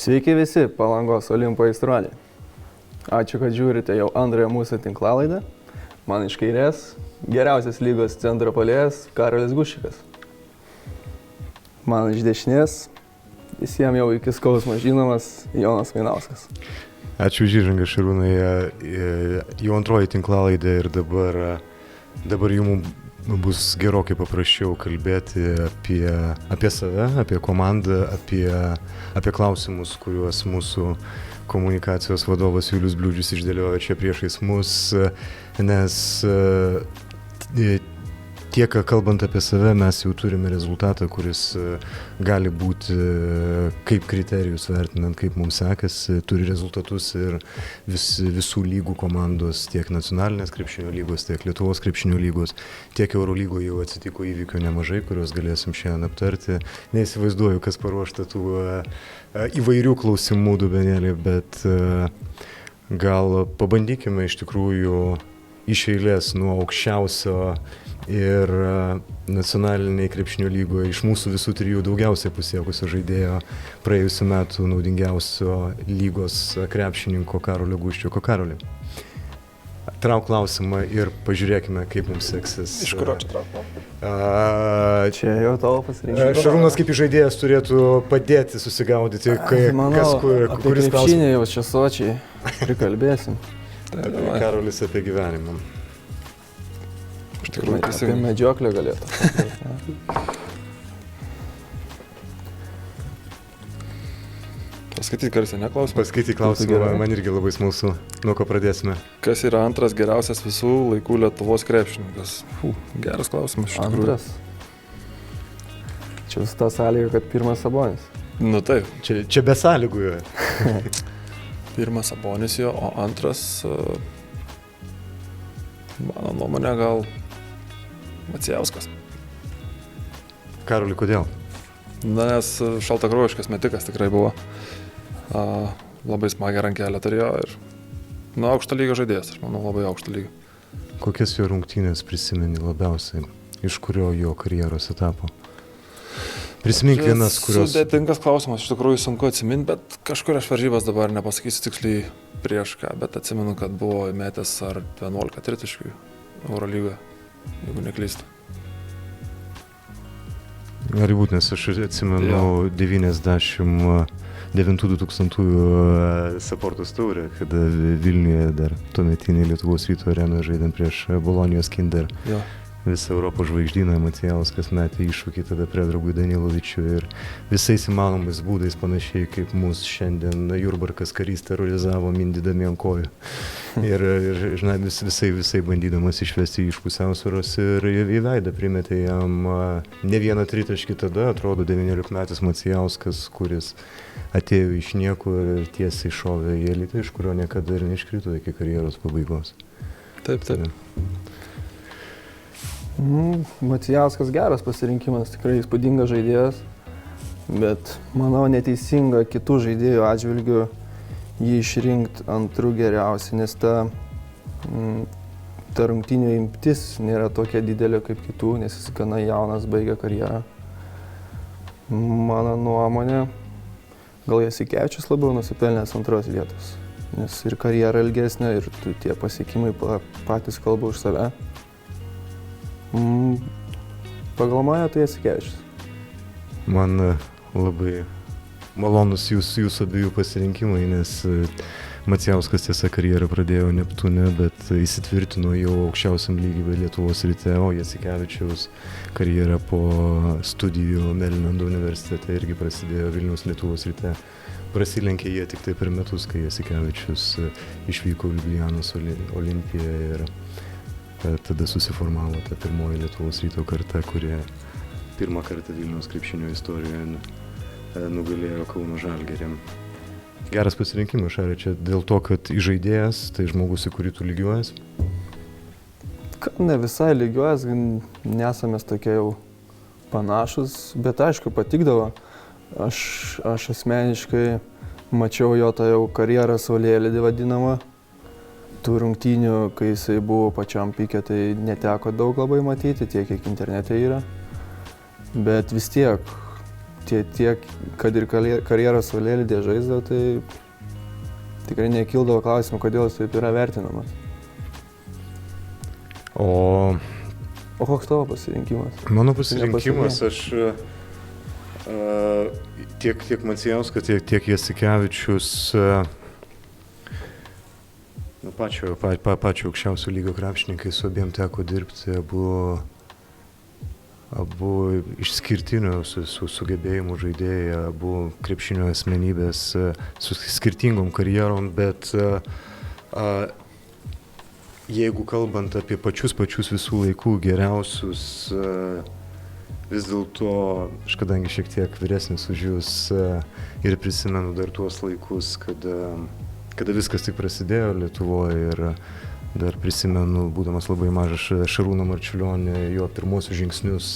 Sveiki visi Palangos Olimpo aistruoliai. Ačiū, kad žiūrite jau antrąją mūsų tinklalaidę. Man iš kairės geriausias lygos centro puolėjas Karolis Guščikas. Man iš dešinės visiems jau iki skausmo žinomas Jonas Vainauskas. Ačiū už įžangą, Šarūnai. Jau antroji tinklalaidė ir dabar jums bus gerokai paprasčiau kalbėti apie save, apie komandą, apie klausimus, kuriuos mūsų komunikacijos vadovas Julius Bliūdžius išdėliojo čia priešais mus, nes tiek kalbant apie save, mes jau turime rezultatą, kuris gali būti kaip kriterijus vertinant, kaip mums sekasi, turi rezultatus ir visų lygų komandos, tiek nacionalinės krepšinio lygos, tiek Lietuvos krepšinio lygos, tiek Eurolygoje jau atsitiko įvykių nemažai, kuriuos galėsim šiandien aptarti. Neįsivaizduoju, kas paruošta tų įvairių klausimų dubenėlį, bet gal pabandykime iš tikrųjų iš eilės nuo aukščiausio ir nacionaliniai krepšinio lygoje iš mūsų visų trijų daugiausiai pasiekusio žaidėjo praėjusiu metu naudingiausio lygos krepšininko Karolio Guščiuko. Karoli, trauk klausimą ir pažiūrėkime, kaip mums seksis. Iš kurio čia trauk? Čia jau tavo pasirinkimas. Šarūnas kaip žaidėjas turėtų padėti susigaudyti, kuris klausimas. Apie krepšinį jau čia sočiai prikalbėsim. Karolis apie gyvenimą. Apie medžioklę galėtų. Paskaityk garsiai, neklausimą. Paskaityk klausimą, man irgi labai smalsu. Nuo ko pradėsime? Kas yra antras geriausias visų laikų Lietuvos krepšininkas? Geras klausimas, iš tikrųjų. Antras. Čia su ta sąlyga, kad pirmas Sabonis. Nu taip. Čia be sąlygų jo. Pirmas Sabonis jo, o antras, mano nuomonė, gal Macijauskas. Karoli, kodėl? Na, nes šaltakraujiškas metikas tikrai buvo. Labai smagią rankelę turėjo ir aukšto lygio žaidėjas, aš manau, labai aukšto lygio. Kokias jo rungtynės prisimeni labiausiai? Iš kurio jo karjeros etapo? Prisimink vienas, kurios... Sudėtingas klausimas, iš tikrųjų sunku atsiminti, bet kažkur aš varžybas dabar nepasakysiu tiksliai prieš ką, bet atsimenu, kad buvo įmetęs ar 11 tritaškių Eurolygoje, jeigu neklystu. Gali būti, nes aš atsimenu 99-2000 Saportos taurę, kada Vilniuje dar tuometinį Lietuvos Ryto arenoje žaidėm prieš Bolonijos Kinder. Jo. Visą Europos žvaigždyną Macijauskas metė iššūkį tada Predragui Danilovičiui ir visais įmanomais būdais panašiai kaip mūsų šiandien Jurbarkas karys terorizavo mindydami ant kojų. Ir žinai, visai bandydamas išvesti iš pusiausvyros ir į veidą primetė jam ne vieną tritaškį tada, atrodo 19-metis Macijauskas, kuris atėjo iš niekur ir tiesiai šovė į elitą, iš kurio niekada ir neiškrito iki karjeros pabaigos. Taip. Macijauskas geras pasirinkimas, tikrai įspūdingas žaidėjas, bet manau neteisinga kitų žaidėjų atžvilgių jį išrinkti antrų geriausiai, nes ta rungtynių imtis nėra tokia didelė kaip kitų, nes jis gana jaunas, baigia karjerą. Mano nuomonė, gal Jasikevičius labiau nusipelnęs antros vietos, nes ir karjera ilgesnė, ir tie pasiekimai patys kalba už save. Pagal mane tai Jasikevičius. Man labai malonus jūsų abiejų pasirinkimai, nes Macijauskas tiesa karjerą pradėjo Neptūne, bet įsitvirtino jau aukščiausiam lygiai Lietuvos Ryte, o Jasikevičiaus karjera po studijų Merilando universitete irgi prasidėjo Vilniaus Lietuvos Ryte. Prasilenkė jie tik tai per metus, kai Jasikevičius išvyko Liublianos Olimpiją ir tada susiformavo ta pirmoji Lietuvos Ryto karta, kurie pirmą kartą Vilniaus krepšinio istorijoje nugalėjo Kauno Žalgirį. Geras pasirinkimas, Šarė, čia dėl to, kad žaidėjas, tai žmogus, į kurį tu lygiuojas? Ne visai lygiuojas, nesame tokie jau panašus, bet aišku patikdavo. Aš asmeniškai mačiau jo tą jau karjerą saulėlydį vadinamą. Tų rungtynių, kai jisai buvo pačiam pike, tai neteko daug labai matyti, tiek kiek internete yra. Bet vis tiek tiek, kad ir karjeros Valėlydė žaisdavo, tai tikrai nekildavo klausimų, kodėl jis taip yra vertinamas. O koks tavo pasirinkimas? Mano pasirinkimas, aš tiek Macijauskas, tiek Jasikevičius, pačio aukščiausio lygio krepšininkai, su abiem teko dirbti, abu išskirtinių sugebėjimų žaidėjai, abu krepšinio asmenybės su skirtingom karjerom, bet jeigu kalbant apie pačius visų laikų geriausius, vis dėlto, aš kadangi šiek tiek vyresnis už jūs ir prisimenu dar tuos laikus, kada viskas tik prasidėjo Lietuvoje ir dar prisimenu, būdamas labai mažas, Šarūną Marčiulionį, jo pirmosius žingsnius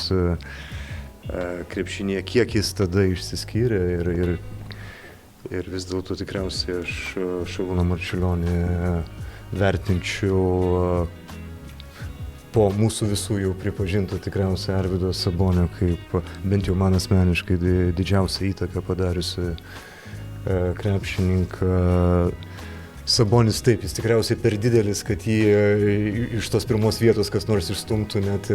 krepšinėje, kiek jis tada išsiskyrė ir vis dėlto tikriausiai aš Šarūną Marčiulionį vertinčiau po mūsų visų jau pripažinto tikriausiai Arvydo Sabonio kaip bent jau man asmeniškai didžiausią įtaką padariusi krepšininką. Sabonis taip, jis tikriausiai per didelis, kad jį iš tos pirmos vietos kas nors išstumtų net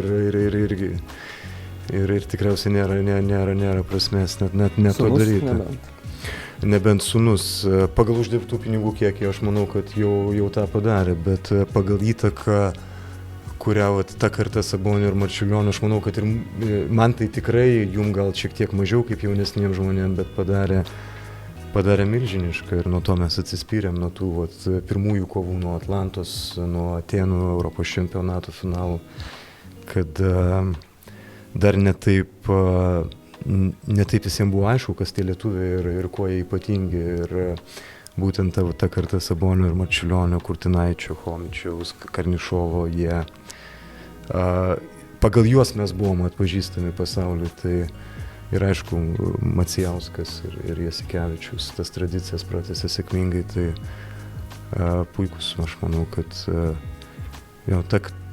ir tikriausiai nėra prasmės net to daryti. Nebent sūnus. Pagal uždirbtų pinigų kiekį aš manau, kad jau tą padarė, bet pagal įtaką, kurią ta karta Sabonio ir Marčiulionio, aš manau, kad ir man tai tikrai, jum gal šiek tiek mažiau kaip jaunesniem žmonėm, bet padarė milžinišką ir nuo to mes atsispyrėm, nuo tų pirmųjų kovų, nuo Atlantos, nuo Atėnų Europos čempionato finalų, kad dar netaip visiems buvo aišku, kas tie lietuviai ir kuo jie ypatingi. Ir būtent ta karta Sabonio ir Marčiulionio, Kurtinaičio, Chomičiaus, Karnišovo, jie pagal juos mes buvom atpažįstami pasauliui. Tai ir aišku, Macijauskas ir Jasikevičius tas tradicijas pratęsė sėkmingai, tai puikus, aš manau, kad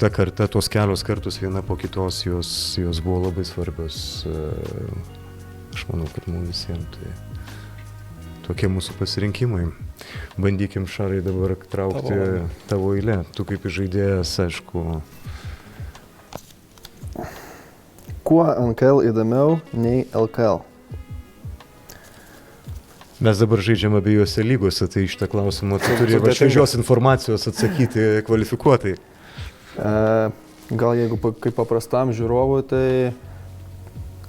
ta karta, tos kelios kartos viena po kitos, jos buvo labai svarbios, aš manau, kad mums visiems. Tai tokie mūsų pasirinkimai. Bandykim, Šarai, dabar traukti tavo eilę. Tu kaip žaidėjas, aišku. Kuo NKL įdomiau nei LKL? Mes dabar žaidžiam abiejose lygose, tai šitą klausimą tu turi šviežios informacijos atsakyti kvalifikuotai. Gal jeigu kaip paprastam žiūrovui, tai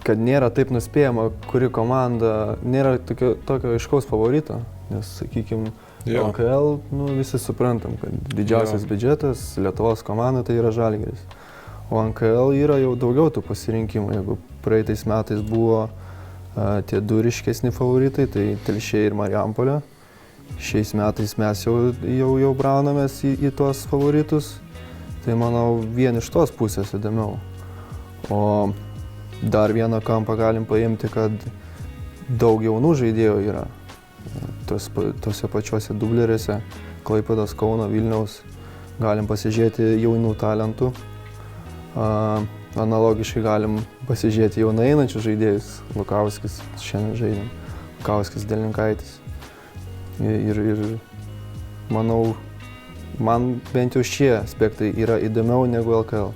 kad nėra taip nuspėjama, kuri komanda, nėra tokio aiškaus favorito, nes, sakykime, LKL, visi suprantam, kad didžiausias biudžetas Lietuvos komanda tai yra Žalgiris. O NKL yra jau daugiau tų pasirinkimų. Jeigu praeitais metais buvo tie du ryškesni favoritai, tai Telšiai ir Marijampolė. Šiais metais mes jau braunamės į tuos favoritus. Tai manau, vien iš tos pusės įdomiau. O dar vieną kampą galim paimti, kad daug jaunų žaidėjų yra. Tose pačiuose dubleriuose, Klaipėdos, Kauno, Vilniaus, galim pasižiūrėti jaunų talentų. Analogiškai galim pasižiūrėti jaunai einančius žaidėjus. Lukauskis šiandien žaidėm, Lukauskis, Delninkaitis. Ir manau, man bent jau šie aspektai yra įdomiau negu LKL.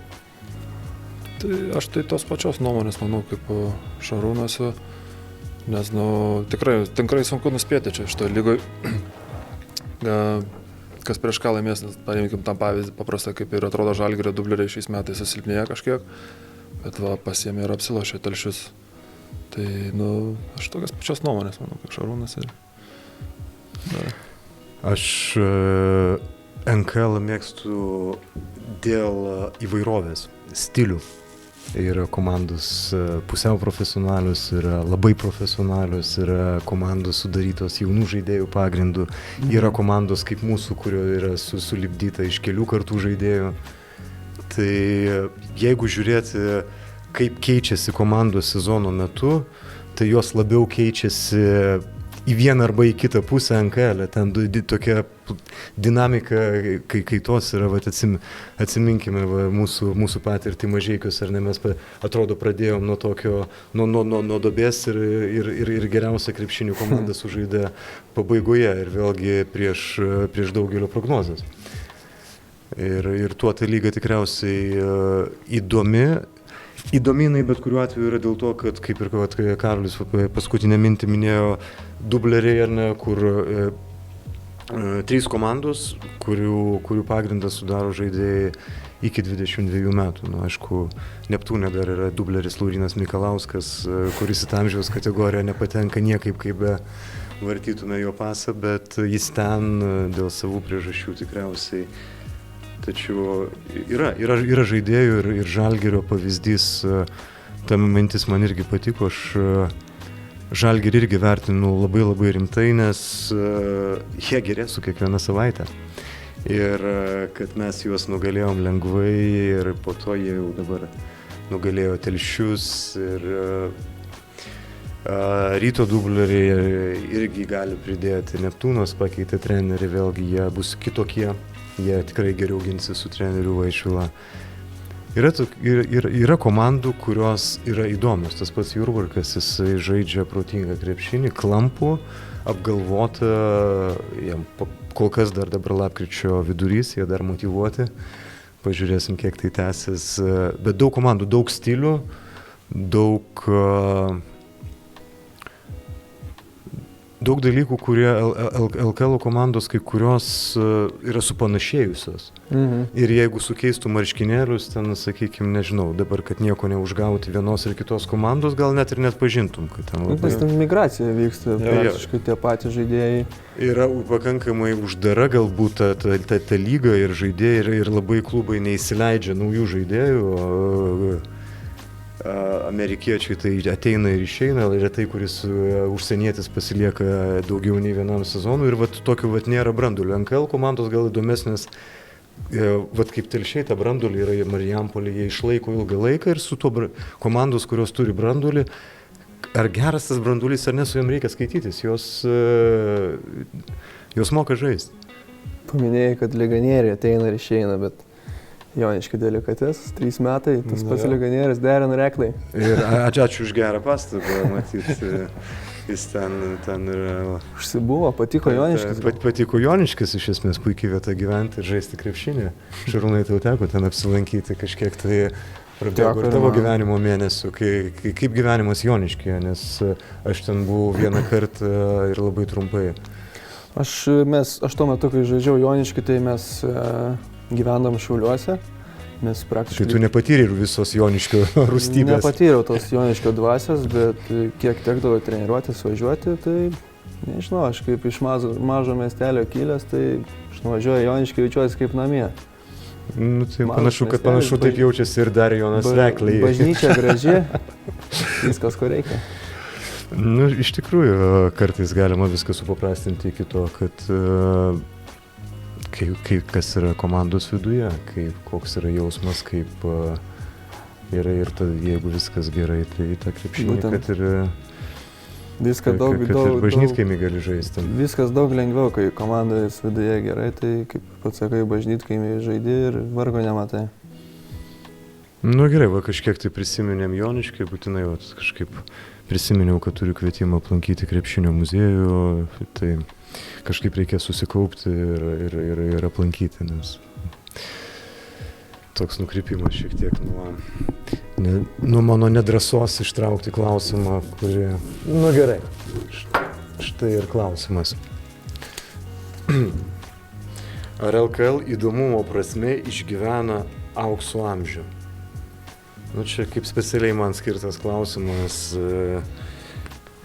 Tai aš tai tos pačios nuomonės, manau, kaip Šarūnas, nes tikrai sunku nuspėti čia šitoje lygoje. Kas prieš ką laimės, paimkim tam pavyzdį, paprastai kaip ir atrodo Žalgirio dubleriai šiais metais susilpnėja kažkiek, bet pasiėmė ir apsilošė Telšius. Tai, aš tokias pačios nuomonės, manau, kaip Šarūnas. Aš NKL mėgstu dėl įvairovės, stilių. Yra komandos pusiau profesionalios, yra labai profesionalios, yra komandos sudarytos jaunų žaidėjų pagrindų, yra komandos kaip mūsų, kurio yra sulipdyta iš kelių kartų žaidėjų. Tai jeigu žiūrėti, kaip keičiasi komandos sezono metu, tai jos labiau keičiasi į vieną arba į kitą pusę NKL. Ten tokia dinamika kaitos yra, vat, atsiminkime mūsų patirtį Mažeikius, ar ne, mes atrodo pradėjom nuo tokio, nuo duobės ir geriausia krepšinio komanda sužaidė pabaigoje ir vėlgi prieš daugelio prognozes. Ir tuo ta lyga tikriausiai įdomi jinai bet kuriuo atveju yra dėl to, kad, kaip ir Karolis paskutinę mintį minėjo, dubleriai, ar ne, kur 3 komandos, kurių pagrindas sudaro žaidėjai iki 22 metų. Nu, aišku, Neptūne dar yra dubleris Laurynas Mikalauskas, kuris į tą amžiaus kategoriją nepatenka niekaip, kaip be vartytume jo pasą, bet jis ten dėl savų priežasčių tikriausiai. Tačiau yra žaidėjų ir Žalgirio pavyzdys, ta mintis man irgi patiko, aš Žalgirį irgi vertinu labai rimtai, nes jie gerės su kiekviena savaitė. Ir kad mes juos nugalėjom lengvai ir po to jie jau dabar nugalėjo Telšius ir Ryto dubleriai irgi gali pridėti, Neptūnas pakeitė trenerį, vėlgi jie bus kitokie. Jie tikrai geriau ginsi su treneriu Vaišvila. Yra komandų, kurios yra įdomios. Tas pats Jurbarkas, jisai žaidžia protingą krepšinį, klampų, apgalvota, jam kol kas dabar lapkričio vidurys, jie dar motyvuoti. Pažiūrėsim, kiek tai tęsis. Bet daug komandų, daug stilių, daug dalykų, kurie LKL komandos kai kurios yra supanašėjusios. Ir jeigu sukeistų marškinėlius, ten, sakykime, nežinau, dabar, kad nieko neužgauti vienos ir kitos komandos, gal net ir net pažintum, kad ten labai... Nes ten migracija vyksta, praktiškai tie patys žaidėjai. Yra pakankamai uždara galbūt ta lyga ir žaidėjai ir labai klubai neįsileidžia naujų žaidėjų. Amerikiečiai tai ateina ir išeina, retai kuris užsienietis pasilieka daugiau nei vienam sezonui ir tokių nėra branduolių. NKL komandos gal įdomesnės, kaip Telšiai tą branduolį yra Marijampolė, jie išlaiko ilgą laiką ir su to komandos, kurios turi branduolį, ar geras tas branduolys ar ne, su jom reikia skaitytis, jos moka žaisti. Paminėjai, kad legionieriai ateina ir išeina, bet Joniškio delikatesas, 3 metai, tas pats legionierius derina reklai. Ir ačiū už gerą pastabą, matyti, jis ten yra... Užsibuvo, patiko Joniškis. Patiko Joniškis, iš esmės puikiai vieta gyventi ir žaisti krepšinį. Šarūnai, tau teko ten apsilankyti kažkiek, tai prabėgo ir tavo gyvenimo mėnesių, kaip gyvenimas Joniškyje, nes aš ten buvau vieną kartą ir labai trumpai. Aš tuo metu, kai žaidžiau Joniškį, tai mes gyvendam Šiauliuose, mes praktiškai... Tai tu nepatyrei visos Joniškio rūstybės? Nepatyriau tos Joniškio dvasios, bet kiek tekdavo treniruotis, važiuoti, tai nežinau, aš kaip iš mažo miestelio kilęs, tai aš nuvažiuoju Joniškį, jaučiuosi kaip namie. Nu, tai panašu taip jaučiasi ir dar Jonas Reklai. Bažnyčia graži, viskas ko reikia. Nu, iš tikrųjų, kartais galima viską supaprastinti iki to, kad kas yra komandos viduje, koks yra jausmas, kaip yra ir jeigu viskas gerai, tai ta krepšinė, kad ir bažnytkaimį gali žaisti. Viskas daug lengviau, kai komandos viduje gerai, tai kaip pats sakai, bažnytkaimį žaidi ir vargo nematai. Nu gerai, kažkiek tai prisiminėm Joniškį, būtinai kažkaip prisiminiau, kad turiu kvietimą aplankyti krepšinio muziejų, tai kažkaip reikia susikaupti ir aplankyti, nes toks nukrypimas šiek tiek nuo mano nedrąsos ištraukti klausimą, kurį... Nu gerai, štai ir klausimas. Ar LKL įdomumo prasme išgyvena aukso amžių? Nu čia kaip specialiai man skirtas klausimas.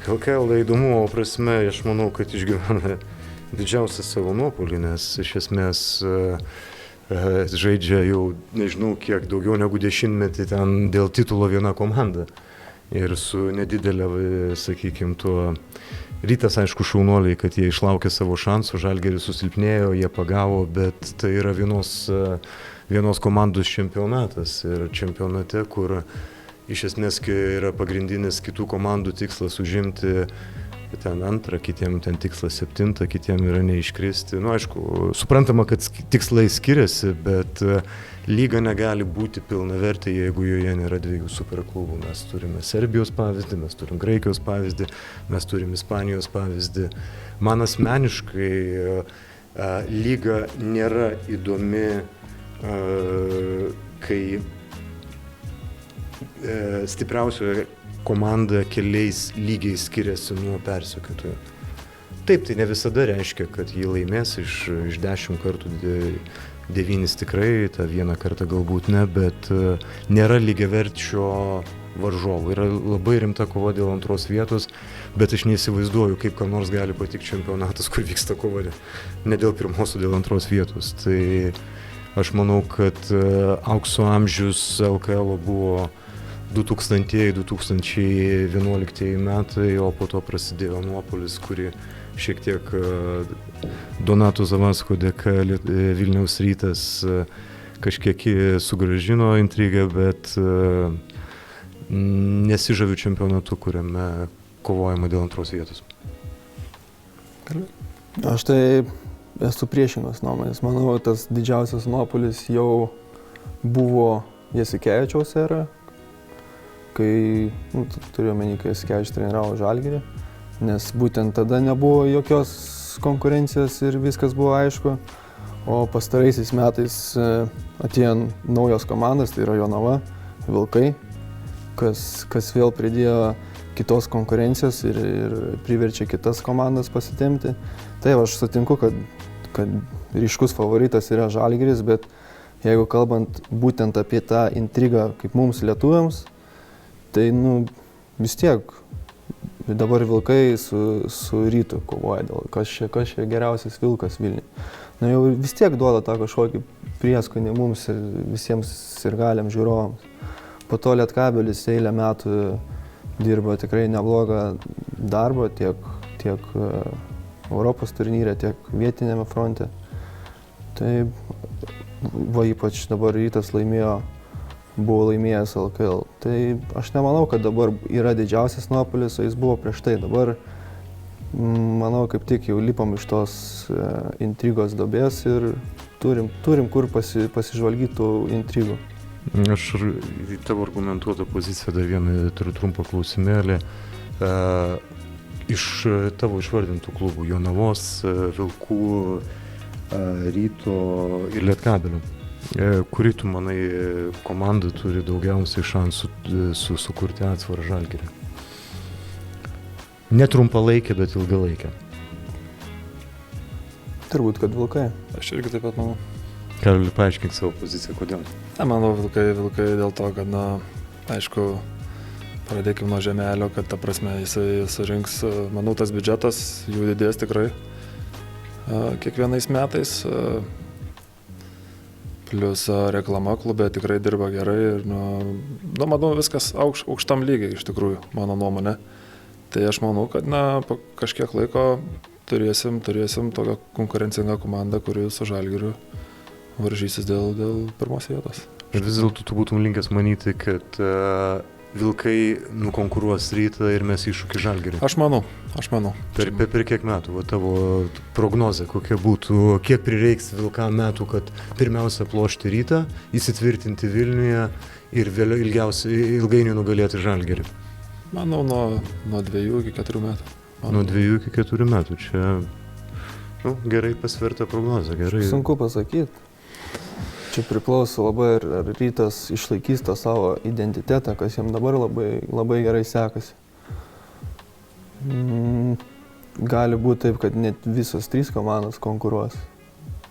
LKL įdomumo prasme, aš manau, kad išgyvena didžiausią savo nuopolį, nes iš esmės žaidžia jau nežinau kiek daugiau negu 10 metį ten dėl titulo viena komanda. Ir su nedidelė, sakykime, tuo Rytas, aišku, šaunuoliai, kad jie išlaukė savo šansų, Žalgiris susilpnėjo, jie pagavo, bet tai yra vienos komandos čempionatas. Ir čempionate, kur iš esmės yra pagrindinis kitų komandų tikslas užimti ten 2, kitiem ten tikslas 7, kitiem yra neiškristi. Nu, aišku, suprantama, kad tikslai skiriasi, bet lyga negali būti pilnavertė, jeigu joje nėra 2 superklubų. Mes turime Serbijos pavyzdį, mes turim Graikijos pavyzdį, mes turim Ispanijos pavyzdį. Man asmeniškai lyga nėra įdomi, kai stipriausioje komanda keliais lygiais skiriasi nuo persekiotojų. Taip, tai ne visada reiškia, kad jį laimės iš 10 kartų 9 tikrai, tą 1 kartą galbūt ne, bet nėra lygiaverčio varžovų. Yra labai rimta kova dėl 2 vietos, bet aš neįsivaizduoju, kaip kam nors gali patikti čempionatas, kur vyksta kova ne dėl 1, o dėl 2 vietos. Tai aš manau, kad aukso amžius LKL buvo 2000-2011 metai, o po to prasidėjo nuopuolis, kuri šiek tiek Donato Zavadsko dėka Vilniaus Rytas kažkiek sugrąžino intrigą, bet nesižaviu čempionatu, kuriame kovojama dėl 2 vietos. Aš tai esu priešingos nuomonės. Manau, tas didžiausias nuopuolis jau buvo Jasikevičiaus era, kai, turiu omeny, kai Jasikevičius treniravo Žalgirį, nes būtent tada nebuvo jokios konkurencijos ir viskas buvo aišku, o pastaraisiais metais atėjo naujos komandos, tai yra Jonava, Vilkai, kas vėl pridėjo kitos konkurencijos ir priverčia kitas komandas pasitempti. Tai aš sutinku, kad ryškus favoritas yra Žalgiris, bet jeigu kalbant būtent apie tą intrigą kaip mums lietuviams, tai vis tiek dabar Vilkai su Rytu kovoja dėl kas čia geriausias Vilkas Vilniuje. Jau vis tiek duoda tą kažkokį prieskonį mums ir visiems sirgaliams žiūrovams. Po to Lietkabelis eilę metų dirbo tikrai neblogą darbą tiek Europos turnyre, tiek vietinėme fronte. Tai ypač dabar Rytas buvo laimėjęs LKL. Tai aš nemanau, kad dabar yra didžiausias nuopuolis, o jis buvo prieš tai. Dabar, manau, kaip tik jau lipam iš tos intrigos duobės ir turim kur pasižvalgyti tų intrigų. Aš į tavo argumentuotą poziciją dar vieną turiu trumpą klausimėlį. Iš tavo išvardintų klubų Jonavos, Vilkų, Ryto ir Lietkabelio, kuri tu manai komanda turi daugiausiai šansų sukurti atsvarą Žalgiriui? Ne trumpalaikę, bet ilgalaikę. Turbūt, kad Vilkai. Aš irgi taip pat manau. Karoli, paaiškink savo poziciją, kodėl? Manau, Vilkai dėl to, kad, aišku, pradėkim nuo žemelio, kad ta prasme jisai surinks, manau, tas biudžetas jų didės tikrai kiekvienais metais. Plius reklama klube tikrai dirba gerai ir, manau, viskas aukštam lygiai iš tikrųjų, mano nuomonė. Tai aš manau, kad, po kažkiek laiko turėsim tokią konkurencingą komandą, kuri su Žalgiriu varžysis dėl pirmos vietos. Ir vis dėlto tu būtum linkęs manyti, kad Vilkai nukonkuruos Rytą ir mes iššūkį Žalgiriui. Aš manau. Per kiek metų, tavo prognozė kokia būtų, kiek prireiks Vilkam metų, kad pirmiausia plošti Rytą, įsitvirtinti Vilniuje ir vėliau ilgainiui nugalėti Žalgirį? Manau, nuo 2 iki 4 metų. Nuo 2 iki 4 metų, čia gerai pasverta prognozė, gerai. Sunku pasakyti. Čia priklauso labai, ar Rytas išlaikys tą savo identitetą, kas jam dabar labai, labai gerai sekasi. Gali būti taip, kad net visos 3 komandos konkuruos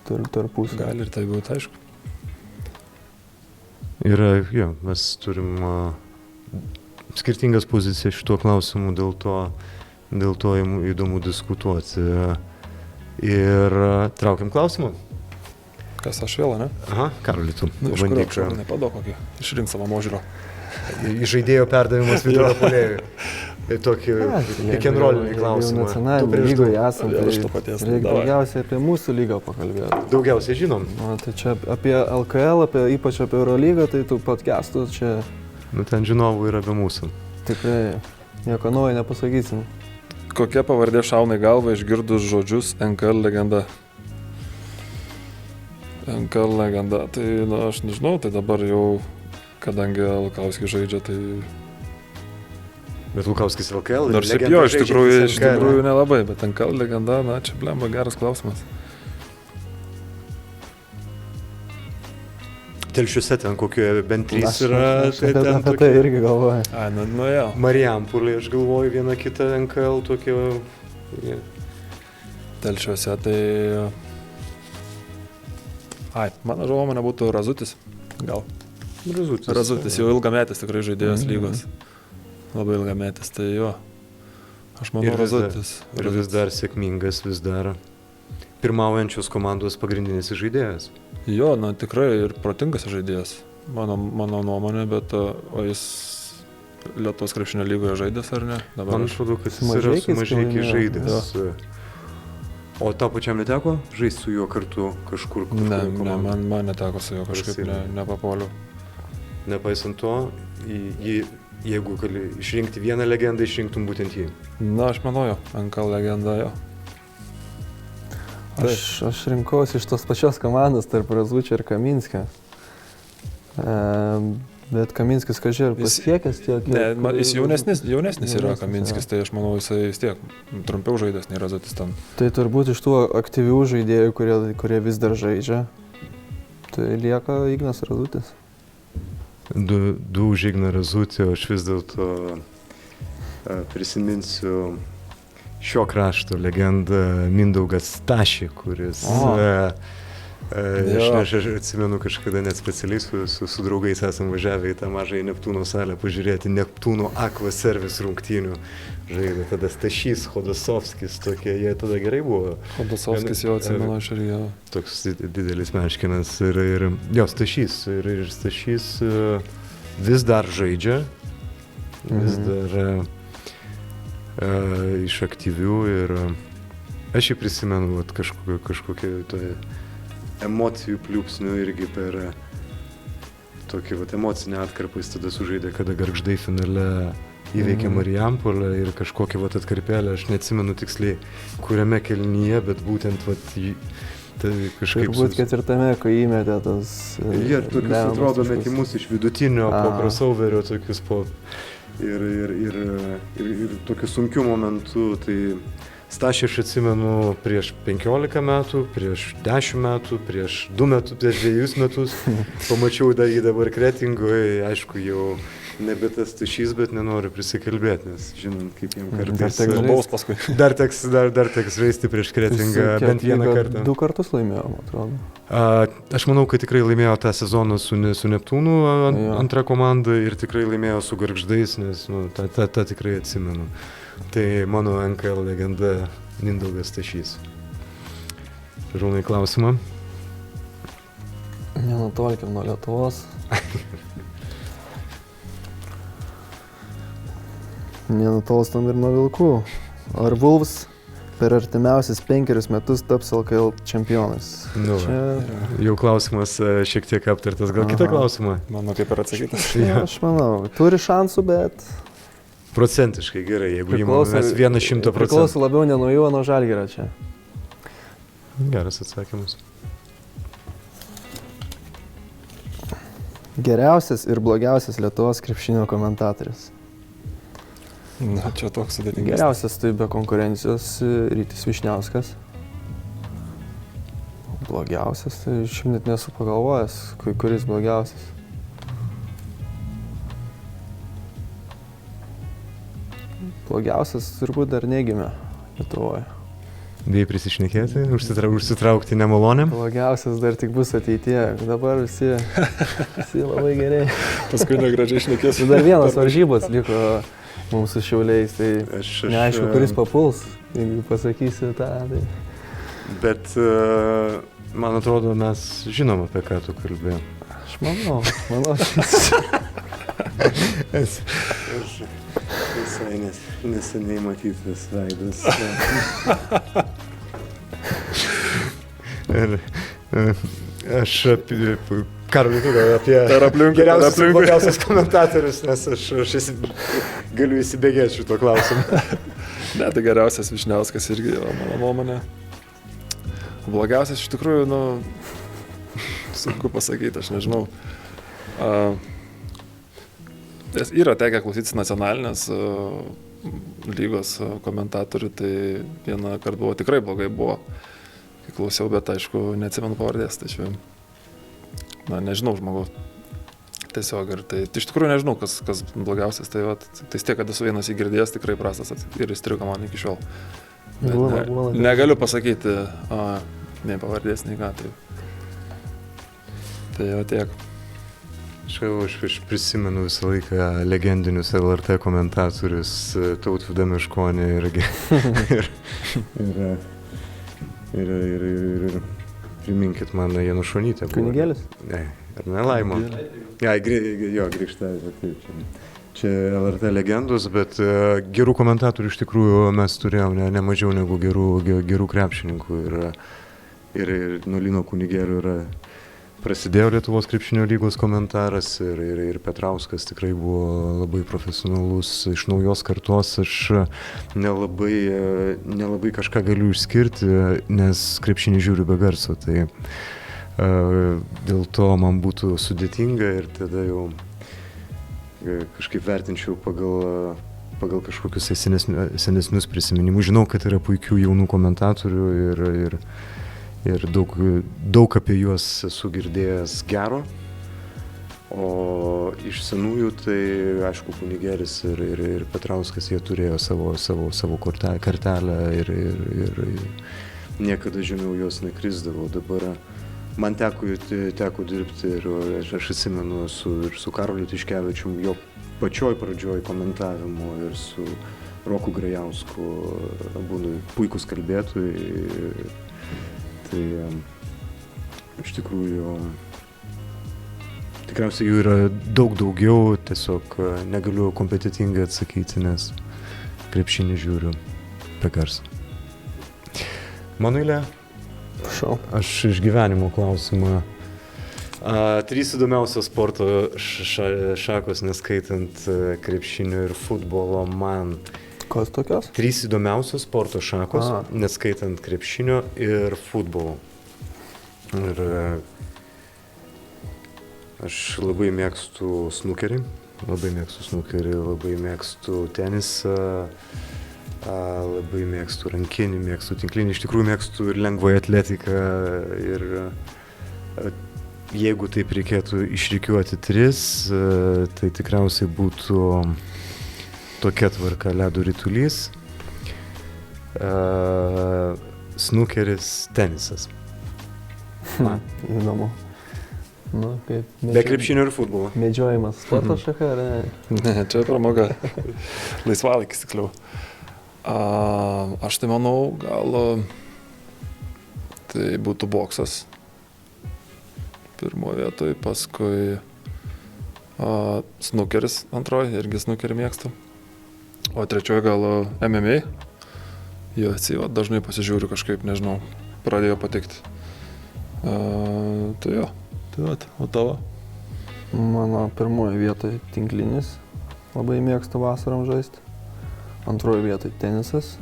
tarpusavy. Gali ir tai būti, aišku. Mes turim skirtingas pozicijas šituo klausimu, dėl to įdomu diskutuoti. Ir traukiam klausimą. Kas aš vėl, ne? Aha, Karoli, tu pabandyk. Nepadau kokį. Išrink savo možiūro. Žaidėjo perdavimas Vytauto puolėjui. Tokį pick-and-rollinį klausimą. Nacionalinį lygoje esam, tai reikia daugiausiai apie mūsų lygą pakalbėti. Daugiausiai žinom. Tai čia apie LKL, ypač apie Eurolygą, tai tų podcastų čia... Ten žinovų yra apie mūsų. Tikrai, nieko naujo nepasakysim. Kokia pavardė šauna į galvą išgirdus žodžius NKL legenda? NKL legenda, tai aš nežinau, tai dabar jau, kadangi Lukauskis žaidžia, tai... Bet Lukauskis LKL. Nors šiaip jo, iš tikrųjų nelabai, bet NKL legenda, čia blemba geras klausimas. Telšiuose ten kokie bent 3 yra. Apie tai irgi galvoju. Jo. Marijampolė, aš galvoju, viena kita NKL tokia. Telšiuose, tai... mano nuomonė būtų Razutis, gal. Razutis, jau ilgametis tikrai žaidėjas lygos. Labai ilgametis, tai jo. Aš manau, Razutis. Ir vis dar sėkmingas, vis dar pirmaujančios komandos pagrindinis žaidėjas. Jo, tikrai ir protingas žaidėjas, mano nuomonė, bet o jis Lietuvos krepšinio lygoje žaidęs ar ne? Man atrodo, kad jis yra su Mažeikiais žaidęs. O tau pačiam neteko žaisti su juo kartu kažkur? Ne, man neteko su juo kažkaip, nepapoliu. Nepaisant to, jeigu gali išrinkti vieną legendą, išrinktum būtent jį. Aš manau jo, NKL legenda jo. Aš rinkausi iš tos pačios komandos tarp Razučio ir Kaminskio. Bet Kaminskis kažkai ir pasiekęs tiek. Ne, jis jaunesnis yra Kaminskis, tai aš manau jisai vis tiek trumpiau žaidęs nei Razutis ten. Tai turbūt iš tų aktyvių žaidėjų, kurie vis dar žaidžia, tai lieka Ignas Razutis. Du už Igną Razutį, aš vis dėlto prisiminsiu šio krašto legendą Mindaugą Stašį, kuris, aš atsimenu kažkada net specialiai su draugais esam važiavę į tą mažąją Neptūno salę pažiūrėti Neptūno Aqua Service rungtynių. Žaidė tada Stašys, Chodosovskis, tokie, jie tada gerai buvo. Chodosovskis jau atsimenu, aš ir jau. Toks didelis meškinas ir jo, Stašys. Ir Stašys vis dar žaidžia, vis dar iš aktyvių ir aš jį prisimenu kažkokią emocijų pliūpsnių irgi per tokį emocinę atkarpą jis tada sužaidė, kada Gargždai finale įveikė Marijampolę ir kažkokią atkarpėlę, aš neatsimenu tiksliai kuriame kelinyje, bet būtent tai kažkaip... Turbūt ketvirtame, kai įmetė tas... Jie tokius atrodo metimus iš vidutinio po crossoverio, tokius po... Ir tokiu sunkiu momentu, tai Stašį aš atsimenu prieš 15 metų, prieš 10 metų, prieš 2 metus, prieš 2 metus. Pamačiau jį dabar Kretingoje, aišku, jau nebe tas Stašys, bet nenoriu prisikalbėti, nes žinant, kaip jam kartais... Dar teks žaisti prieš Kretingą bent vieną kartą. 2 kartus laimėjo, man atrodo. Aš manau, kad tikrai laimėjo tą sezoną su Neptūnu antrą komandą ir tikrai laimėjo su Gargždais, nes tą tikrai atsimenu. Tai mano NKL legenda Mindaugas Stašys. Žūnai klausimą? Nenutolkim nuo Lietuvos. Nenutolstam ir nuo Vilkų. Ar Wolves per artimiausias 5 metus taps LKL čempionais? Jau klausimas šiek tiek aptartas. Gal kitą klausimą? Mano kaip ir atsakytas. Aš manau, turi šansų, bet... Procentiškai gerai, jeigu įmamės 100%. Priklauso labiau ne nuo jų, o nuo Žalgirio čia. Geras atsakymas. Geriausias ir blogiausias Lietuvos krepšinio komentatorius. Čia toks sudėtingas. Geriausias tai be konkurencijos Rytis Vyšniauskas. Blogiausias, tai šiaip net nesu pagalvojęs, kuris blogiausias. Blogiausias turbūt dar negimė Lietuvoje. Bijai prisišnekėti, užsitraukti nemalonėm? Blogiausias dar tik bus ateityje, dabar visi labai gerai. Paskui negražiai šnekėsiu. Dar vienas varžybos liko mums su Šiauliais, tai neaišku, kuris papuls, jeigu pasakysiu tą. Tai... Bet man atrodo, mes žinom, apie ką tu kalbėjai. Aš manau. Visai neseniai matytas veidas. Ir aš Karoli, tu gal apie geriausias komentatorius, nes aš galiu įsibėgėti šito klausimą. Ne, tai geriausias Vyšniauskas irgi, mano nuomonė. Blogiausias iš tikrųjų, sunku pasakyti, aš nežinau. Yra tekę klausytis nacionalinės lygos komentatorių, tai vieną kartą buvo tikrai blogai buvo, kai klausiau, bet aišku, neatsimenu pavardės, tai čia, nežinau žmogaus. Tiesiog ir tai iš tikrųjų nežinau, kas blogiausias, tai tiek, kad esu vienas įgirdėjęs, tikrai prastas ir įstrigo man iki šiol. Negaliu pasakyti, nei pavardės, nei ką, tai jau tiek. Aš prisimenu visą laiką legendinius LRT komentatorius Tautvydą Meškonį ir priminkit man Janušonytę. Kunigėlis? Ne, ar ne Laimo? Grįžtavė, taip. Čia LRT legendos, bet gerų komentatorių iš tikrųjų mes turėjom ne mažiau negu gerų krepšininkų. Ir nuo Lino Kunigėlio prasidėjo Lietuvos krepšinio lygos komentaras ir Petrauskas tikrai buvo labai profesionalus iš naujos kartos. Aš nelabai kažką galiu išskirti, nes krepšinį žiūriu be garso. Tai dėl to man būtų sudėtinga ir tada jau kažkaip vertinčiau pagal kažkokius senesnius prisiminimus. Žinau, kad yra puikių jaunų komentatorių ir daug apie juos esu girdėjęs gero, o iš senųjų tai aišku Kunigėlis ir Petrauskas, jie turėjo savo kartelę ir niekada žemiau jos nekrisdavo. Dabar man teko dirbti ir aš atsimenu su Karoliu Tiškevičium jo pačioj pradžioj komentavimo ir su Roku Grajausku, abu puikūs kalbėtojai. Tai iš tikrųjų tikriausiai jų yra daug daugiau, tiesiog negaliu kompetitingai atsakyti, nes krepšinį žiūriu be garso. Mano eilė? Aš iš gyvenimo klausimą. 3 įdomiausios sporto šakos, neskaitant krepšinio ir futbolo man. Kas tokios? 3 įdomiausios sporto šakos, neskaitant krepšinio ir futbolo. Ir aš labai mėgstu snukerį, labai mėgstu tenisą, labai mėgstu rankinį, mėgstu tinklinį, iš tikrųjų mėgstu ir lengvąją atletiką. Ir jeigu taip reikėtų išrikiuoti 3, tai tikriausiai būtų tokia tvarka: ledo ritulys, snukeris, tenisas. Įdomu. Be krepšinio ir futbolo. Medžiojimas sporto šaka, ar ne? Ne, čia pramoga. Laisvalaikis tiksliau. Aš tai manau, gal tai būtų boksas pirmoje vietoje, paskui snukeris antroji, irgi snukerį mėgstu. O trečioji gal MMA. UFC dažnai pasižiūriu kažkaip, nežinau, pradėjo patikti. Tai jo, o tavo? Mano pirmoji vietoje tinklinis, labai mėgstu vasarom žaisti. Antroji vietoje tenisas,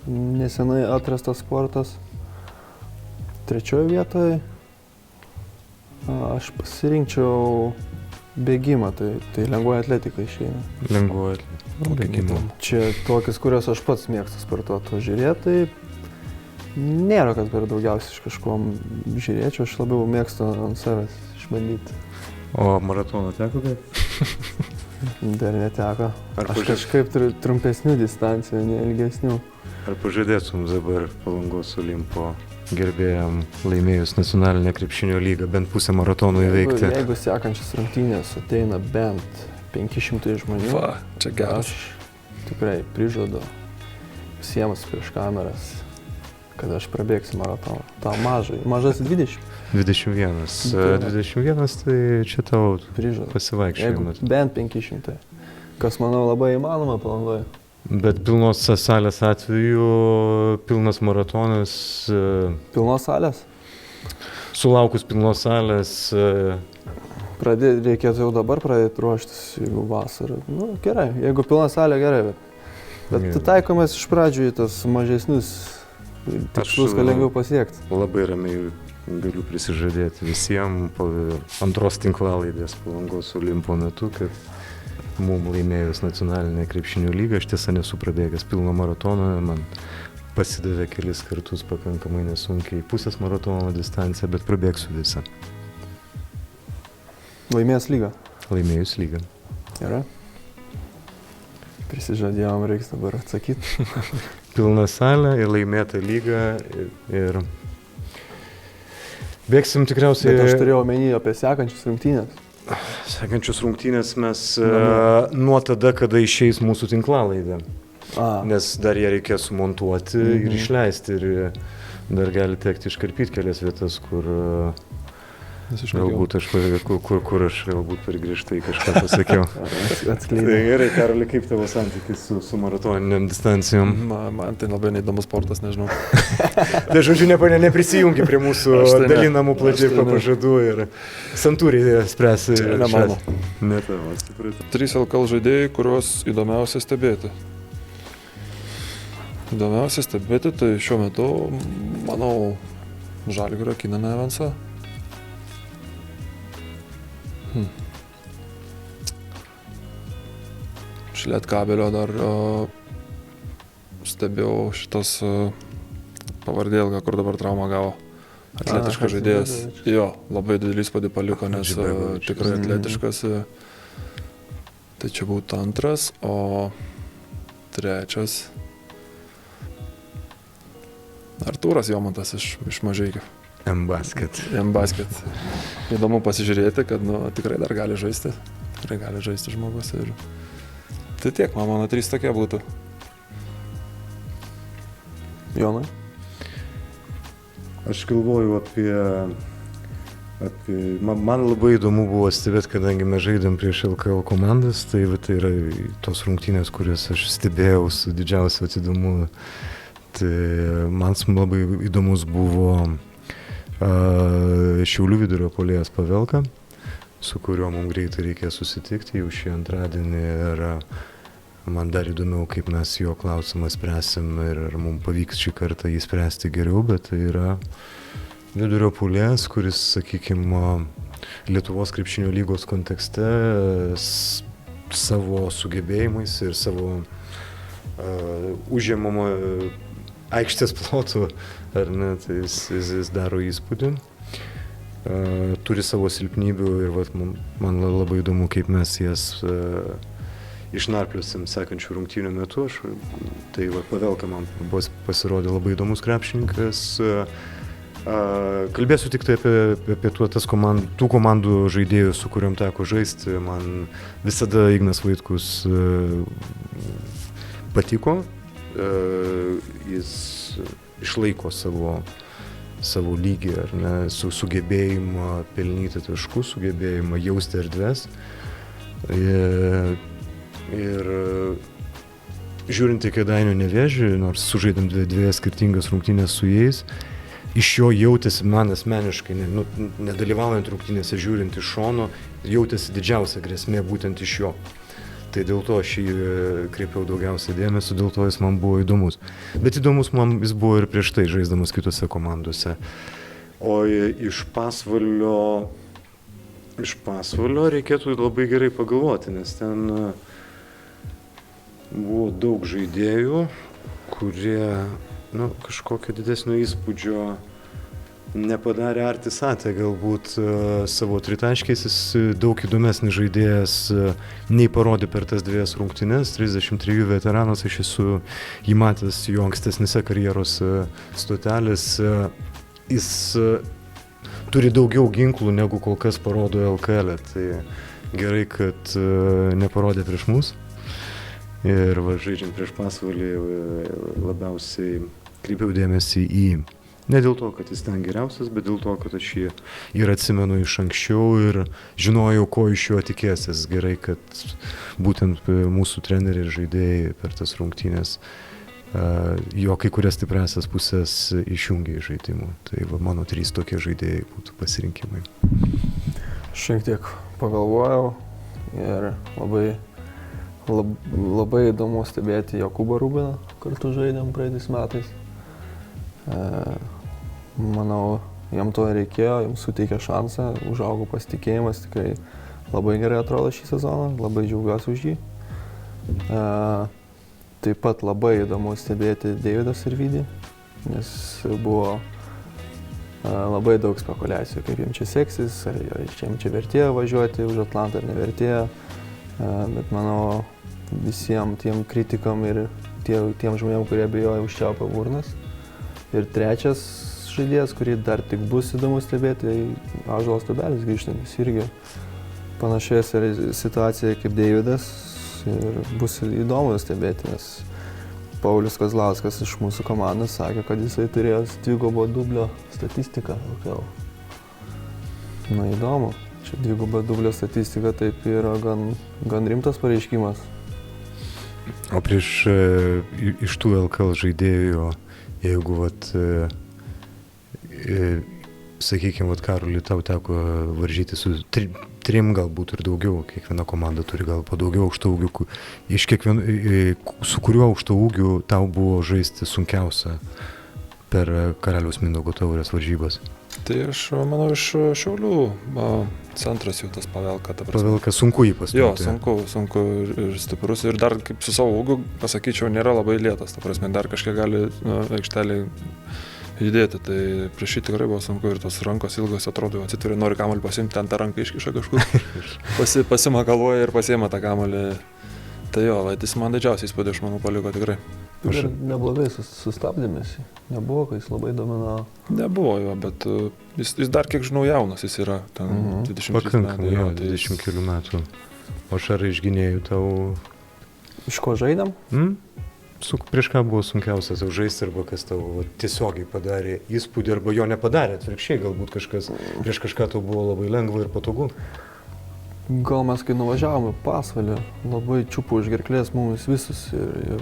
nesenai atrastas sportas. Trečioji vietoje aš pasirinkčiau bėgimą, tai lengvoji atletika išeina. Lengvoji bėgimo. Čia tokias, kurias aš pats mėgstu sportuoti, žiūrėti, tai nėra, kad per daugiausiai iš kažko žiūrėčiau, aš labiau mėgstu ant savęs išbandyti. O maratono teko kaip? Dar neteko. Aš kažkaip turiu trumpesnių distancijų, ne ilgesnių. Ar pažadėtum dabar Palangos Olimpo gerbėjam laimėjus nacionalinę krepšinio lygą bent pusę maratonų įveikti? Jeigu sekančias rungtynės ateina bent 500 žmonių, čia geras. Aš tikrai prižadu visiems prieš kameras, kad aš prabėgsiu maratoną. Tau mažas 20. 21. 21 tai čia tau pasivaikščiojimas. Jeigu bent 500. Kas, manau, labai įmanoma Palangoje. Bet pilnos salės atveju, pilnas maratonas. Pilnos salės? Sulaukus pilnos salės. Reikėtų jau dabar pradėti ruoštis, jeigu vasarą. Gerai, jeigu pilna salė, gerai, bet Bet taikomas iš pradžių į tas mažesnius tikslus, kad lengviau pasiekti. Labai ramiai galiu prisižadėti visiems po antros tinklalaidės Palangos Olimpo metu, kad mums laimėjus nacionalinę krepšinio lygą, aš tiesa nesu prabėgęs pilno maratono, man pasidavė kelis kartus pakankamai nesunkiai pusės maratono distanciją, bet prabėgsiu visą. Laimėjęs lygą. Laimėjus lygą. Yra? Prisižadėjom, reiks dabar atsakyti. Pilna salė ir laimėta lyga ir bėgsim tikriausiai... Bet aš turėjau omeny apie sekančius rungtynės. Sekančius rungtynės mes nuo tada, kada išeis mūsų tinklalaidė. Nes dar ją reikės sumontuoti ir išleisti ir dar gali tekti iškarpyti kelias vietas, kur galbūt aš galbūt per griežtai kažką pasakiau. Atskleidai. Tai gerai, Karoli, kaip tavo santykis su maratoniniam distancijom? Man tai labai neįdomus sportas, nežinau. Tai žodžiu, neprisijungi prie mūsų dalinamų plačiai pažadų ir santūriai spręsi. Ne mano. Ne tavo, supratau. 3 LKL žaidėjai, kuriuos įdomiausia stebėti. Įdomiausia stebėti, tai šiuo metu, manau, Žalgirio Keenaną Evansą. Iš Lietkabelio dar stebėjau šitas pavardė ilgą, kur dabar traumą gavo. Atletiškas žaidėjas. Jo, labai didelį įspūdį paliko, nes tikrai atletiškas. Tai čia būtų antras, o trečias Artūras Jomantas iš Mažeikių. M-Basket. M-Basket. Įdomu pasižiūrėti, kad tikrai dar gali žaisti. Tikrai gali žaisti žmogus. Ir... Tai tiek, mano 3 tokie būtų. Jonai? Aš galvoju apie... Man labai įdomu buvo stebėti, kadangi mes žaidėm prieš LKL komandas, tai yra tos rungtynės, kurias aš stebėjau su didžiausiu atidomu. Tai man labai įdomus buvo Šiaulių vidurio puolėjas Pavelka, su kuriuo mums greitai reikės susitikti jau šį antradienį ir man dar įdomiau, kaip mes jo klausimą spręsim ir ar mums pavyks šį kartą jį spręsti geriau, bet tai yra vidurio puolėjas, kuris, sakykime, Lietuvos krepšinio lygos kontekste savo sugebėjimais ir savo užėmamo aikštės plotų, ar ne, tai jis daro įspūdį. Turi savo silpnybių ir man labai įdomu, kaip mes jas išnarpliosim sekančių rungtynių metu. Tai Pavelka man pasirodė labai įdomus krepšininkas. Kalbėsiu tik tai apie tų komandų žaidėjus, su kuriuom teko žaisti. Man visada Ignas Vaitkus patiko. Jis išlaiko savo lygį, ar ne, sugebėjimą pelnyti taškus, sugebėjimą jausti erdves. Ir žiūrint į Kėdainių Nevėžį, nors sužaidėm dvi skirtingas rungtynės su jais, iš jo jautėsi man asmeniškai, nedalyvaujant rungtynėse, žiūrint iš šono, jautėsi didžiausia grėsmė būtent iš jo. Tai dėl to aš jį kreipiau daugiausiai dėmesio, dėl to jis man buvo įdomus. Bet įdomus man jis buvo ir prieš tai, žaisdamas kitose komandose. O iš Pasvalio reikėtų labai gerai pagalvoti, nes ten buvo daug žaidėjų, kurie kažkokio didesnio įspūdžio nepadarė Artis Atė, galbūt savo tritaškiais jis daug įdomesnis žaidėjas nei parodė per tas 2 rungtynes, 33 veteranas, aš esu jį matęs jo ankstesnėse karjeros stotelės, jis turi daugiau ginklų negu kol kas parodo LKL, tai gerai, kad neparodė prieš mus ir žaidžiant prieš Pasvalį labiausiai kreipiau dėmesį į ne dėl to, kad jis ten geriausias, bet dėl to, kad aš jį ir atsimenu iš anksčiau ir žinojau, ko iš jo tikėsis. Gerai, kad būtent mūsų treneriai ir žaidėjai per tas rungtynės jo kai kurias stipriasias pusės išjungė iš žaidimų. Tai mano 3 tokie žaidėjai būtų pasirinkimai. Šiek tiek pagalvojau ir Labai įdomu stebėti Jokūbą Rubiną, kartu žaidėm praeitais metais. Manau, jam to reikėjo, jam suteikė šansą, užaugo pasitikėjimas, tikrai labai gerai atrodo šį sezoną, labai džiaugiuosi už jį. Taip pat labai įdomu stebėti Deividą Sirvydį, nes buvo labai daug spekulacijų, kaip jam čia seksis, ar jam čia vertėjo važiuoti už Atlantą ar nevertėjo. Bet manau, visiems tiem kritikam ir tiem žmonėm, kurie bijojo užčiaupę burnas. Ir trečias žaidėjas, kurį dar tik bus įdomu stebėti, tai Ąžuolas Tubelis grįžtantis irgi panašioje situacijoje kaip Deividas. Ir bus įdomu stebėti, nes Paulius Kazlauskas iš mūsų komandos sakė, kad jisai turėjo dvigubo dublio statistiką. Na įdomu, čia dvigubo dublio statistika taip yra gan rimtas pareiškimas. O prieš iš tų LKL žaidėjų, jeigu sakykime, Karoli, tau teko varžyti su trim galbūt ir daugiau, kiekviena komanda turi gal po daugiau aukštaūgių, su kuriuo aukštaūgiu tau buvo žaisti sunkiausia per Karaliaus Mindaugo taurės varžybas? Tai aš manau iš Šiaulių centras jau tas Pavelka. Pavelka sunku jį pastumti. Jo, sunku ir stiprus ir dar kaip su savo ūgiu, pasakyčiau, nėra labai lėtas, ta prasme, dar kažkiek gali aikštelį judėti, tai prieš šį tikrai buvo sunku ir tos rankos ilgos atrodo, atsitveria, nori kamuolį pasiimti, ten tą ranką iškiša kažkur, pasimakaluoja ir pasiima tą kamuolį. Tai jo, jis man didžiausiai įspūdį, aš manau, paliko tikrai. Ir neblogai sustabdėmės, nebuvo, kai jis labai dominavo. Nebuvo jo, bet jis dar kiek žinau jaunas, jis yra ten 20 metų. Pakankamai, jo, 20 kelių metų. O šarai iš gynėjų tau... Iš ko žaidėm? Prieš ką buvo sunkiausias žaisti arba kas tau tiesiogiai padarė įspūdį arba jo nepadarė, atvirkščiai galbūt prieš kažką tau buvo labai lengva ir patogu? Gal mes kai nuvažiavome Pasvalį, labai čiupo už gerklės mumis visus ir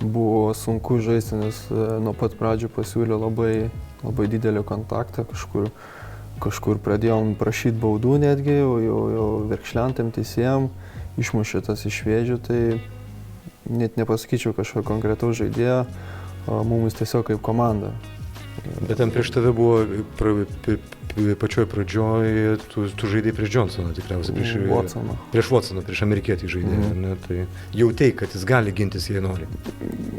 buvo sunku žaisti, nes nuo pat pradžių pasiūlė labai didelį kontaktą, kažkur pradėjom prašyti baudų netgi, jau verkšlentėm teisėjam, išmušė tas iš vėžių, tai net nepasakyčiau kažkokio konkretaus žaidėjo, mumis tiesiog kaip komanda. Bet ten prieš tave buvo pačioj pradžioj, tu žaidėjai prieš Johnsoną tikriausiai, prieš Watsoną, prieš amerikietį žaidėją, ne? Tai jautei, kad jis gali gintis, jei nori.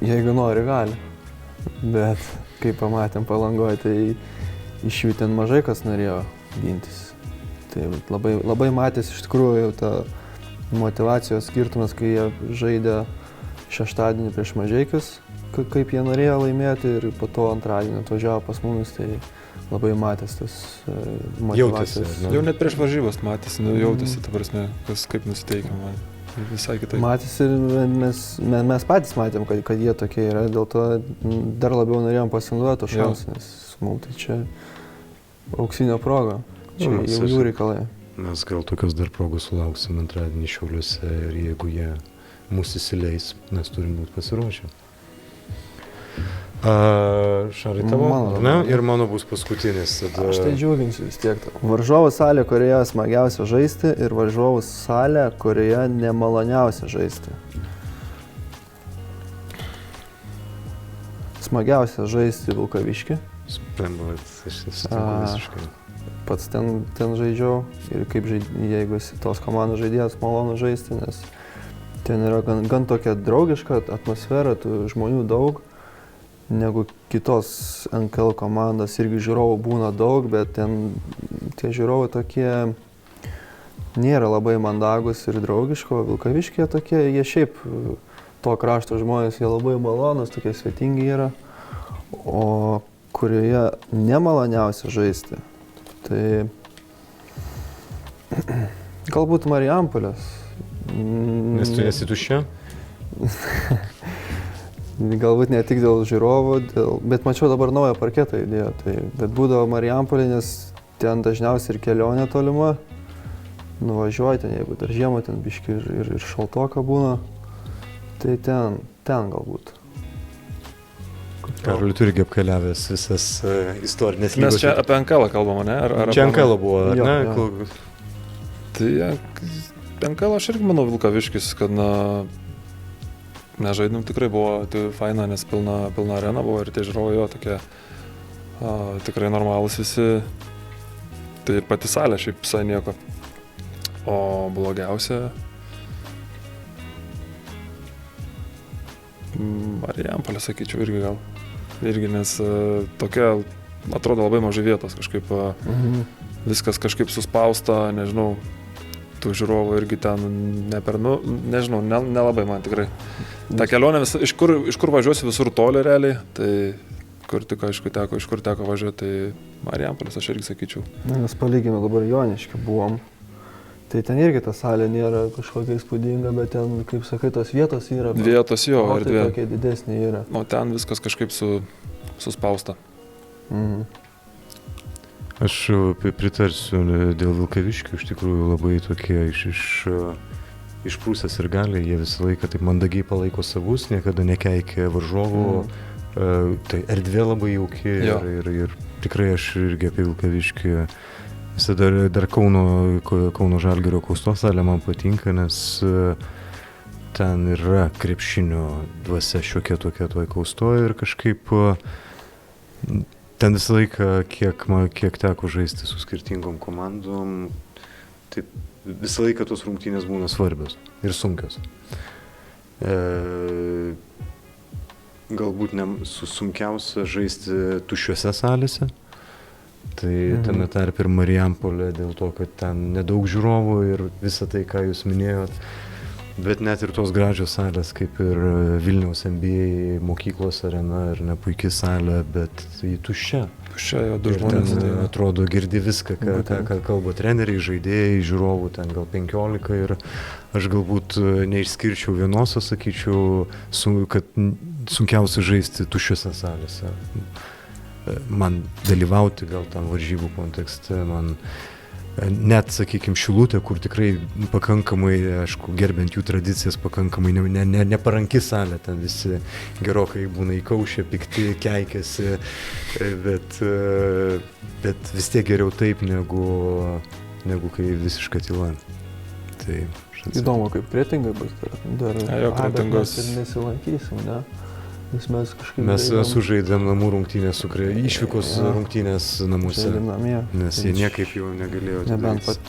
Jeigu nori, gali. Bet kai pamatėm Palangoje, tai iš jų ten mažai kas norėjo gintis. Tai labai matėsi iš tikrųjų jau ta motyvacijos skirtumas, kai jie žaidė šeštadienį prieš Mažeikius, kaip jie norėjo laimėti ir po to antradienį atvažiavo pas mumis, tai labai matęs tas motyvacijos. Jautėsi, jau net prieš varžybas matėsi, jautėsi, ta prasme, kaip nusiteikia man. Visai kitaip. Matėsi ir mes patys matėm, kad jie tokie yra, dėl to dar labiau norėjom pasinduoti to šansą, nes mums tai čia auksinė proga, čia jau jų reikalai. Mes gal tokios dar progos sulauksim antradienį Šiauliuose ir jeigu jie mūsų įsileis, mes turim būti pasiruošę. Šarai tavo, ne? Ir mano bus paskutinis. Aš tai džiauginsiu vis tiek. Varžovų salė, kurioje smagiausia žaisti ir varžovų salė, kurioje nemaloniausia žaisti. Smagiausia žaisti Vilkaviškį. Aš visiškai. Pats ten žaidžiau ir kaip jeigu esi tos komandos žaidėjas, malonu žaisti, nes ten yra gan tokia draugiška atmosfera, žmonių daug, negu kitos NKL komandos, irgi žiūrovų būna daug, bet ten tie žiūrovai tokie nėra labai mandagus ir draugiško, Vilkaviškyje tokie, jie šiaip to krašto žmonės, jie labai malonus, tokie svetingi yra, o kurioje nemaloniausia žaisti. Tai galbūt Marijampolės. Nes tu esi tuščia? Galbūt ne tik dėl žiūrovų, bet mačiau dabar naują parketą įdėjo. Bet būdavo Marijampolė, nes ten dažniausiai ir kelionė tolima. Nuvažiuoji ten, jeigu dar žiemą ten biški ir šaltoka būna, tai ten galbūt. Karoli, tu irgi apkeliavęs visas istorinės lygos. Mes čia apie NKL kalbam, ne? Čia NKL buvo, ar ne? Tai NKL aš irgi manau Vilkaviškis, kad nežaidimai tikrai buvo tai faina, nes pilna arena buvo ir tie žiūrovai jo tokie tikrai normalūs visi. Tai ir pati salė šiaip visai nieko. O blogiausia Marijampolė, sakyčiau, irgi gal. Irgi, nes tokia, atrodo, labai mažai vietos kažkaip, viskas kažkaip suspausta, nežinau, tų žiūrovų irgi ten nežinau, nelabai man tikrai. Ta kelionė, iš kur važiuosi visur toli realiai, tai kur tik iš kur teko važiuoti, tai Marijampolės aš irgi sakyčiau. Mes palyginome dabar Joniškį buvom. Tai ten irgi ta salė nėra kažkokia įspūdinga, bet ten, kaip sakai, tos vietos yra. Vietos jo, erdvė. Tai tokia didesnė yra. O ten viskas kažkaip suspausta. Aš pritarsiu dėl Vilkaviškių, iš tikrųjų labai tokie išprūsęs ir gali, jie visą laiką taip mandagiai palaiko savus, niekada nekeikia varžovų, tai erdvė labai jauki ir tikrai aš irgi apie Vilkaviškį. Visada dar Kauno Žalgirio Kaustos salė man patinka, nes ten yra krepšinio dvasia šiokia tokia toj Kaustoje ir kažkaip ten visą laiką, kiek teko žaisti su skirtingom komandom, tai visą laiką tos rungtynės būna svarbios ir sunkios. Galbūt sunkiausia žaisti tuščiose salėse. Tai tame tarp ir Marijampolė dėl to, kad ten nedaug žiūrovų ir visą tai, ką jūs minėjot. Bet net ir tos gražios salės, kaip ir Vilniaus NBA mokyklos arena ir nepuikiai salė, bet ji tuščia. Tuščia, jo, du žmonės. Ten atrodo girdi viską, ką kalba treneriai, žaidėjai, žiūrovų, ten gal 15 ir aš galbūt neišskirčiau vienos, o sakyčiau, kad sunkiausia žaisti tuščiose salėse. Man dalyvauti gal tam varžybų kontekste, man net, sakykime, Šilutė, kur tikrai pakankamai, aišku, gerbent jų tradicijas, pakankamai neparanki salė, ten visi gerokai būna įkaušę, pikti, keikiasi, bet vis tiek geriau taip, negu kai visiška tyla. Tai, įdomu, kaip Kretingai bus dar. Kretingos ir nesilankysim, ne? Mes sužaidėm namų rungtynės, išvykos rungtynės namuose, nes jie niekaip jau negalėjo atidaryti. Nebent pat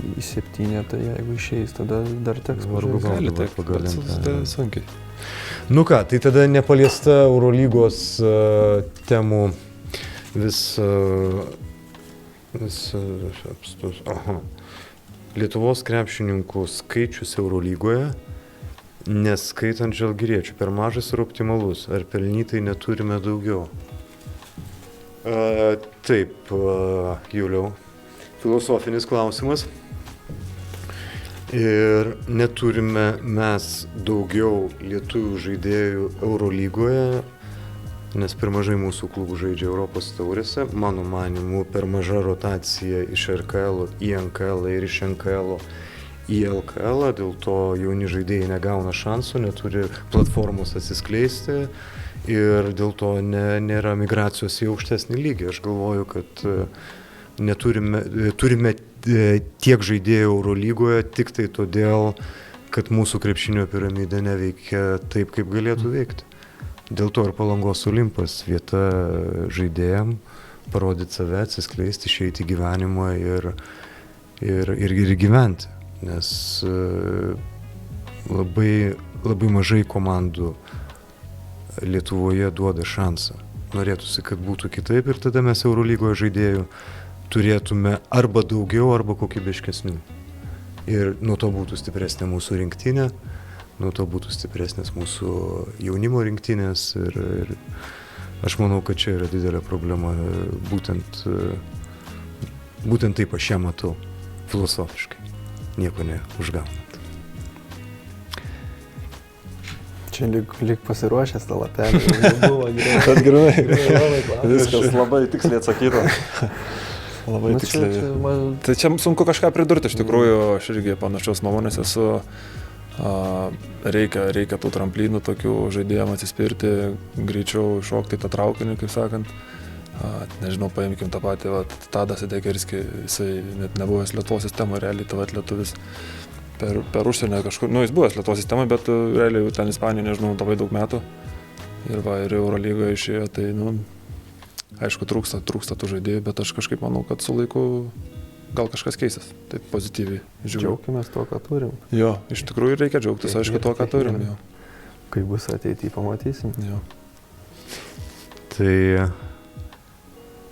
į 7, tai jeigu išeis, tada dar teks gali taip, bet sunkiai. Nu ką, tai tada nepaliesta Eurolygos temų Lietuvos krepšininkų skaičius Eurolygoje, neskaitant žalgiriečių, per mažas ir optimalus. Ar pelnytai neturime daugiau? Taip, Juliau, filosofinis klausimas. Ir neturime mes daugiau lietuvių žaidėjų Eurolygoje, nes per mažai mūsų klubų žaidžia Europos taurėse. Mano manimu, per maža rotacija iš RKL į NKL ir iš NKL į LKL, dėl to jauni žaidėjai negauna šansų, neturi platformos atsiskleisti ir dėl to nėra migracijos į aukštesnį lygį. Aš galvoju, kad turime tiek žaidėjų Eurolygoje tik tai todėl, kad mūsų krepšinio piramidė neveikia taip, kaip galėtų veikti. Dėl to ir Palangos Olimpas vieta žaidėjam parodyti save, atsiskleisti, išeiti į gyvenimą ir gyventi. Nes labai mažai komandų Lietuvoje duoda šansą. Norėtųsi, kad būtų kitaip ir tada mes Eurolygoje žaidėjų turėtume arba daugiau, arba kokybiškesnių. Ir nuo to būtų stipresnė mūsų rinktinė, nuo to būtų stipresnės mūsų jaunimo rinktinės ir aš manau, kad čia yra didelė problema. Būtent taip aš ją matau filosofiškai. Nieko neužgaunant. Čia lyg pasiruošęs tą lapelį. Bet grinai. Viskas labai tiksliai atsakyta. Labai tiksliai. Tai čia sunku kažką pridurti, iš tikrųjų, aš irgi panašios nuomonės esu. Reikia tų tramplynų tokių žaidėjams atsispirti, greičiau šokti tą traukinį, kaip sakant. Nežinau, paimkim tą patį, Tadas Idekerskį, jisai net nebuvęs Lietuvos sistemoje, realiai lietuvis. per užsienį kažkur, nu jis buvęs Lietuvos sistemoje, bet realiai jau ten Ispanijoje, nežinau, labai daug metų. Ir va, ir Eurolygoje išėjo, tai, nu, aišku, trūksta tų žaidėjų, bet aš kažkaip manau, kad su laiku gal kažkas keisis, taip pozityviai žiūriu. Džiaukimės tuo, ką turim. Jo, iš tikrųjų reikia džiaugtis, aišku, tuo, ką turim. Jo. Kai bus ateityje, pamatysim. Jo. Tai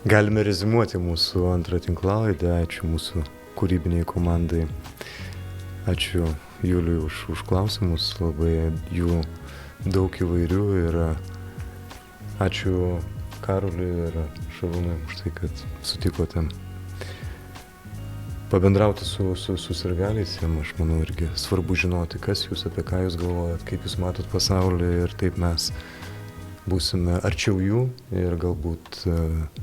galime rezimuoti mūsų antrą tinklalaidę. Ačiū mūsų kūrybiniai komandai. Ačiū Juliui už klausimus, labai jų daug įvairių ir ačiū Karoliui ir Šarūnui už tai, kad sutikote pabendrauti su sirgaliais. Aš manau, irgi svarbu žinoti, kas jūs, apie ką jūs galvojat, kaip jūs matot pasaulį ir taip mes būsime arčiau jų ir galbūt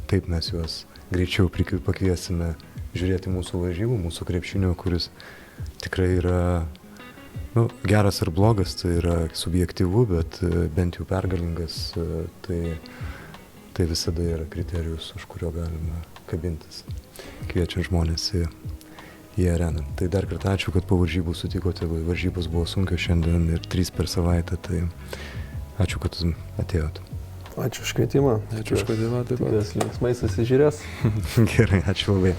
taip mes juos greičiau pakviesime žiūrėti mūsų varžybų, mūsų krepšinio, kuris tikrai yra geras ar blogas, tai yra subjektyvu, bet bent jau pergalingas, tai visada yra kriterijus, už kurio galima kabintis, kviečiant žmonės į areną. Tai dar kartą ačiū, kad po varžybų sutikote, varžybos buvo sunkios šiandien ir 3 per savaitę, tai ačiū, kad atėjote. Ačiū už kvietimą. Ačiū už kvietimą, taip pat. Linksmai susižiūrės. Gerai, ačiū labai.